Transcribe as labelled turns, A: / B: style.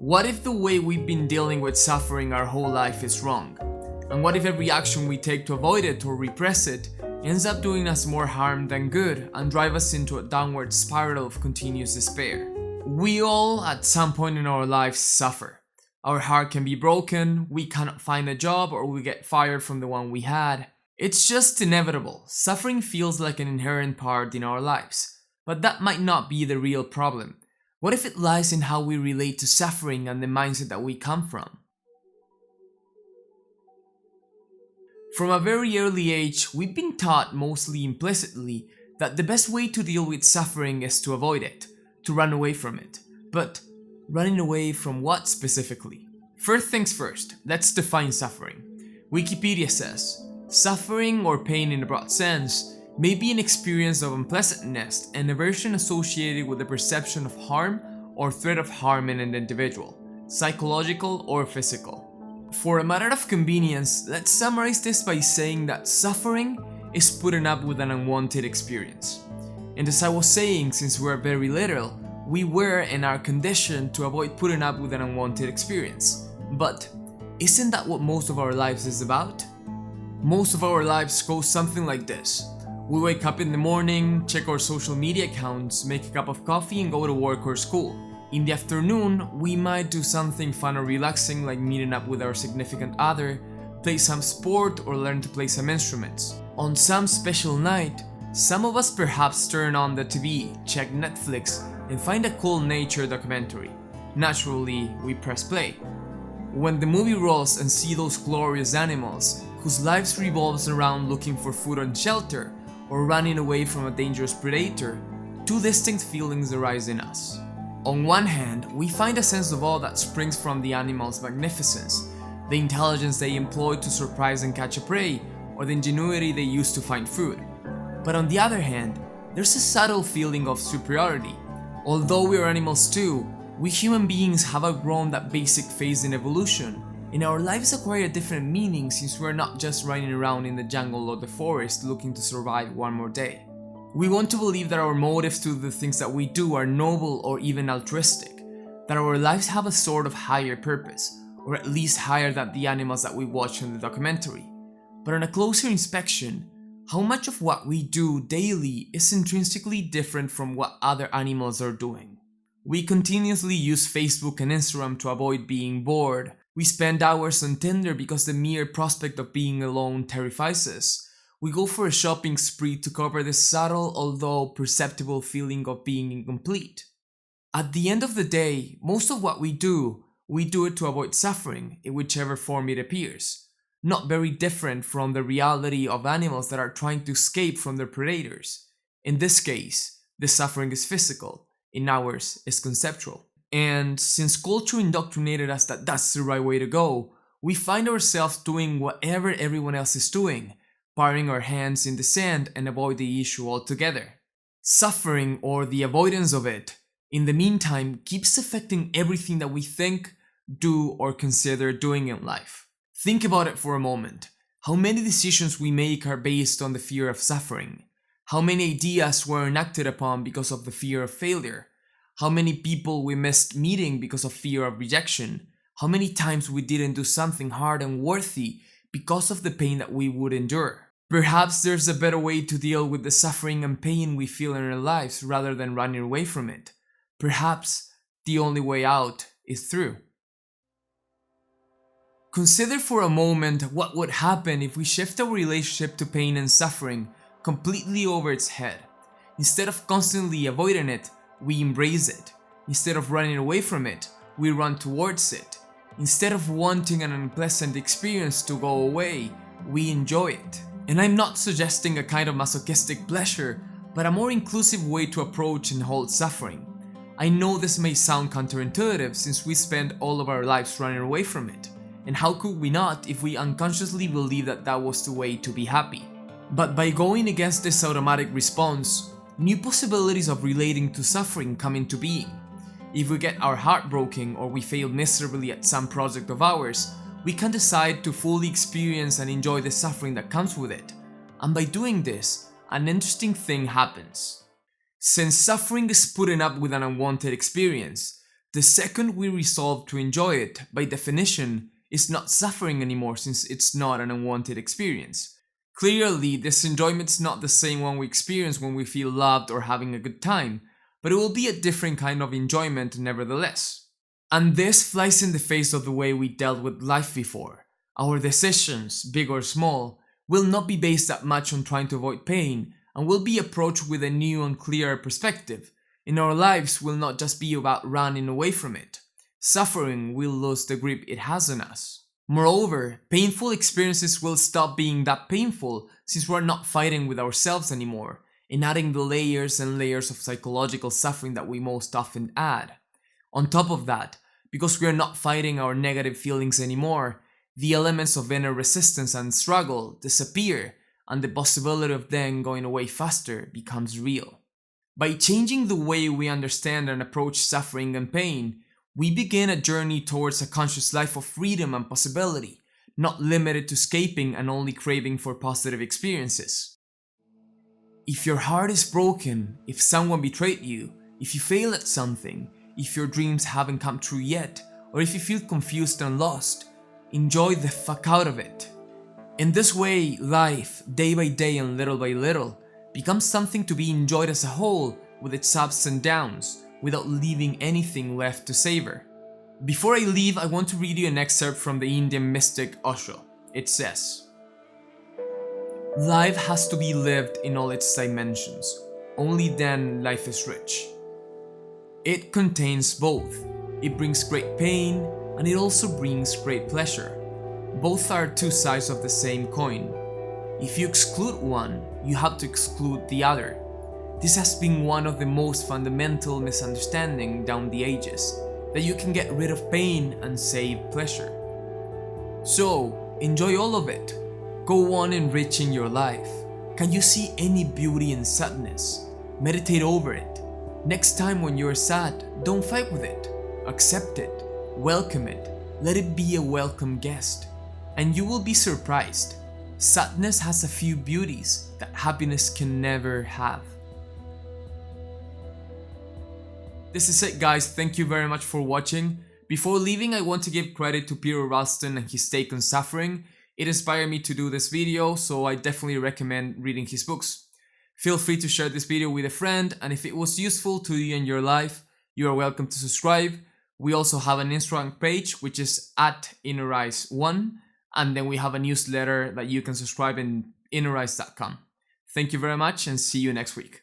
A: What if the way we've been dealing with suffering our whole life is wrong? And what if every action we take to avoid it or repress it ends up doing us more harm than good and drive us into a downward spiral of continuous despair? We all, at some point in our lives, suffer. Our heart can be broken, we cannot find a job, or we get fired from the one we had. It's just inevitable. Suffering feels like an inherent part in our lives. But that might not be the real problem. What if it lies in how we relate to suffering and the mindset that we come from? From a very early age, we've been taught, mostly implicitly, that the best way to deal with suffering is to avoid it, to run away from it. But running away from what specifically? First things first, let's define suffering. Wikipedia says, suffering or pain in a broad sense may be an experience of unpleasantness and aversion associated with the perception of harm or threat of harm in an individual, psychological or physical. For a matter of convenience, let's summarize this by saying that suffering is putting up with an unwanted experience. And as I was saying, since we're very little, we were and are conditioned to avoid putting up with an unwanted experience. But isn't that what most of our lives is about? Most of our lives go something like this. We wake up in the morning, check our social media accounts, make a cup of coffee and go to work or school. In the afternoon, we might do something fun or relaxing like meeting up with our significant other, play some sport or learn to play some instruments. On some special night, some of us perhaps turn on the TV, check Netflix and find a cool nature documentary. Naturally, we press play. When the movie rolls and see those glorious animals, whose lives revolves around looking for food and shelter, or running away from a dangerous predator, two distinct feelings arise in us. On one hand, we find a sense of awe that springs from the animal's magnificence, the intelligence they employ to surprise and catch a prey, or the ingenuity they use to find food. But on the other hand, there's a subtle feeling of superiority. Although we are animals too, we human beings have outgrown that basic phase in evolution, and our lives acquire a different meaning since we're not just running around in the jungle or the forest looking to survive one more day. We want to believe that our motives to the things that we do are noble or even altruistic, that our lives have a sort of higher purpose, or at least higher than the animals that we watch in the documentary. But on a closer inspection, how much of what we do daily is intrinsically different from what other animals are doing? We continuously use Facebook and Instagram to avoid being bored. We spend hours on Tinder because the mere prospect of being alone terrifies us. We go for a shopping spree to cover the subtle, although perceptible feeling of being incomplete. At the end of the day, most of what we do it to avoid suffering, in whichever form it appears. Not very different from the reality of animals that are trying to escape from their predators. In this case, the suffering is physical, in ours is conceptual. And since culture indoctrinated us that that's the right way to go, we find ourselves doing whatever everyone else is doing, burying our hands in the sand and avoid the issue altogether. Suffering, or the avoidance of it, in the meantime, keeps affecting everything that we think, do, or consider doing in life. Think about it for a moment. How many decisions we make are based on the fear of suffering? How many ideas were enacted upon because of the fear of failure? How many people we missed meeting because of fear of rejection? How many times we didn't do something hard and worthy because of the pain that we would endure? Perhaps there's a better way to deal with the suffering and pain we feel in our lives rather than running away from it. Perhaps the only way out is through. Consider for a moment what would happen if we shift our relationship to pain and suffering completely over its head. Instead of constantly avoiding it, we embrace it. Instead of running away from it, we run towards it. Instead of wanting an unpleasant experience to go away, we enjoy it. And I'm not suggesting a kind of masochistic pleasure, but a more inclusive way to approach and hold suffering. I know this may sound counterintuitive since we spend all of our lives running away from it. And how could we not if we unconsciously believe that that was the way to be happy? But by going against this automatic response, new possibilities of relating to suffering come into being. If we get our heart broken or we fail miserably at some project of ours, we can decide to fully experience and enjoy the suffering that comes with it. And by doing this, an interesting thing happens. Since suffering is putting up with an unwanted experience, The second we resolve to enjoy it, by definition, is not suffering anymore since it's not an unwanted experience. Clearly, this enjoyment's not the same one we experience when we feel loved or having a good time, but it will be a different kind of enjoyment nevertheless. And this flies in the face of the way we dealt with life before. Our decisions, big or small, will not be based that much on trying to avoid pain and will be approached with a new and clearer perspective. In our lives will not just be about running away from it. Suffering will lose the grip it has on us. Moreover, painful experiences will stop being that painful since we're not fighting with ourselves anymore and adding the layers and layers of psychological suffering that we most often add. On top of that, because we are not fighting our negative feelings anymore, the elements of inner resistance and struggle disappear, and the possibility of them going away faster becomes real. By changing the way we understand and approach suffering and pain, we begin a journey towards a conscious life of freedom and possibility, not limited to escaping and only craving for positive experiences. If your heart is broken, if someone betrayed you, if you fail at something, if your dreams haven't come true yet, or if you feel confused and lost, enjoy the fuck out of it. In this way, life, day by day and little by little, becomes something to be enjoyed as a whole with its ups and downs, without leaving anything left to savor. Before I leave, I want to read you an excerpt from the Indian mystic Osho. It says, "Life has to be lived in all its dimensions. Only then life is rich. It contains both. It brings great pain and it also brings great pleasure. Both are two sides of the same coin. If you exclude one, you have to exclude the other. This has been one of the most fundamental misunderstandings down the ages, that you can get rid of pain and save pleasure. So, enjoy all of it. Go on enriching your life. Can you see any beauty in sadness? Meditate over it. Next time when you're sad, don't fight with it. Accept it. Welcome it. Let it be a welcome guest. And you will be surprised. Sadness has a few beauties that happiness can never have." This is it, guys. Thank you very much for watching. Before leaving, I want to give credit to Peter Ralston and his take on suffering. It inspired me to do this video, so I definitely recommend reading his books. Feel free to share this video with a friend, and if it was useful to you in your life, you are welcome to subscribe. We also have an Instagram page, which is @InnerEyes1, and then we have a newsletter that you can subscribe in innereyes.com. Thank you very much and see you next week.